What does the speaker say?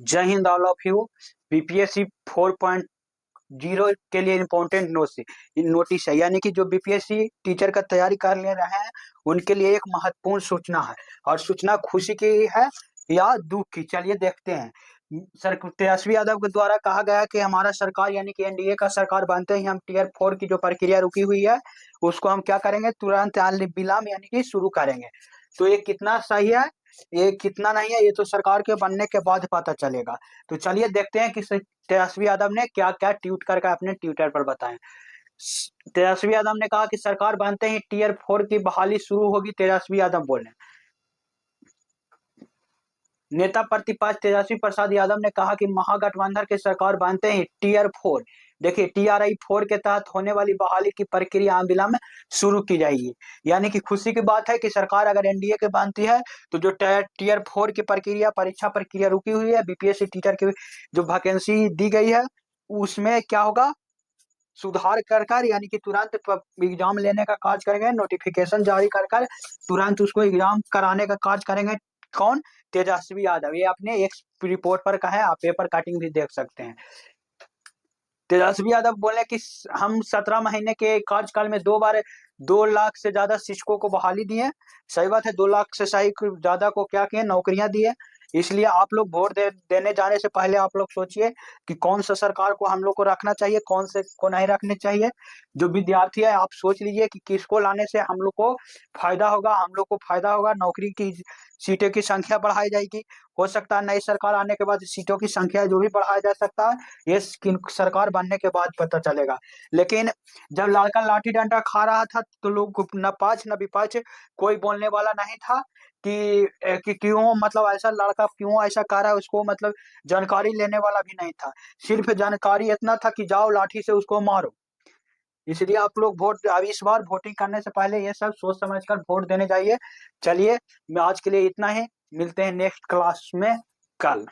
जय Hind all of you. BPSC 4.0 के लिए इम्पोर्टेंट नोटिस है, यानी कि जो बीपीएससी टीचर का तैयारी कर ले रहे हैं उनके लिए एक महत्वपूर्ण सूचना है। और सूचना खुशी की है या दुख की, चलिए देखते हैं। सर तेजस्वी यादव के द्वारा कहा गया कि हमारा सरकार यानी कि एनडीए का सरकार बनते ही हम टीयर 4 की जो प्रक्रिया रुकी हुई है उसको हम क्या करेंगे, तुरंत विलंब यानी कि शुरू करेंगे। तो ये कितना सही है, ये कितना नहीं है, ये तो सरकार के बनने के बाद पता चलेगा। तो चलिए देखते हैं कि तेजस्वी यादव ने क्या क्या ट्वीट करके अपने ट्विटर पर बताएं। तेजस्वी यादव ने कहा कि सरकार बनते ही टीयर 4 की बहाली शुरू होगी। तेजस्वी यादव बोले। नेता प्रतिपक्ष तेजस्वी प्रसाद यादव ने कहा कि महागठबंधन की सरकार बनते ही टीयर 4, देखिए TRI 4 के तहत होने वाली बहाली की प्रक्रिया विलंब शुरू की जाएगी। यानी कि खुशी की बात है कि सरकार अगर एनडीए के बनती है तो जो टीयर 4 की प्रक्रिया परीक्षा प्रक्रिया रुकी हुई है, बीपीएससी टीचर की जो वैकेंसी दी गई है उसमें क्या होगा, सुधार कर यानी कि तुरंत एग्जाम लेने का कार्य करेंगे, नोटिफिकेशन जारी कर तुरंत उसको एग्जाम कराने का कार्य करेंगे। कौन? तेजस्वी यादव। ये अपने एक रिपोर्ट पर कहा है, आप पेपर कटिंग भी देख सकते हैं। तेजस्वी यादव बोले कि हम 17 महीने के कार्यकाल में 2 बार 2 लाख से ज्यादा शिक्षकों को बहाली दी है। सही बात है, 2 लाख से सही ज्यादा को क्या किए, नौकरियां दी है। इसलिए आप लोग वोट देने जाने से पहले आप लोग सोचिए कि कौन सा सरकार को हम लोग को रखना चाहिए, कौन से को नहीं रखने चाहिए। जो विद्यार्थी है आप सोच लीजिए कि किसको लाने से हम लोग को फायदा होगा, हम लोग को फायदा होगा। नौकरी की सीटों की संख्या बढ़ाई जाएगी। हो सकता है नई सरकार आने के बाद सीटों की संख्या जो भी बढ़ाया जा सकता है, ये सरकार बनने के बाद पता चलेगा। लेकिन जब लड़का लाठी डंडा खा रहा था तो लोग न पक्ष न विपक्ष कोई बोलने वाला नहीं था कि क्यों, मतलब ऐसा लड़का क्यों ऐसा कर रहा है, उसको मतलब जानकारी लेने वाला भी नहीं था। सिर्फ जानकारी इतना था कि जाओ लाठी से उसको मारो। इसलिए आप लोग वोट, अब इस बार वोटिंग करने से पहले ये सब सोच समझ कर वोट देने जाइए। चलिए, मैं आज के लिए इतना ही, मिलते हैं नेक्स्ट क्लास में कल।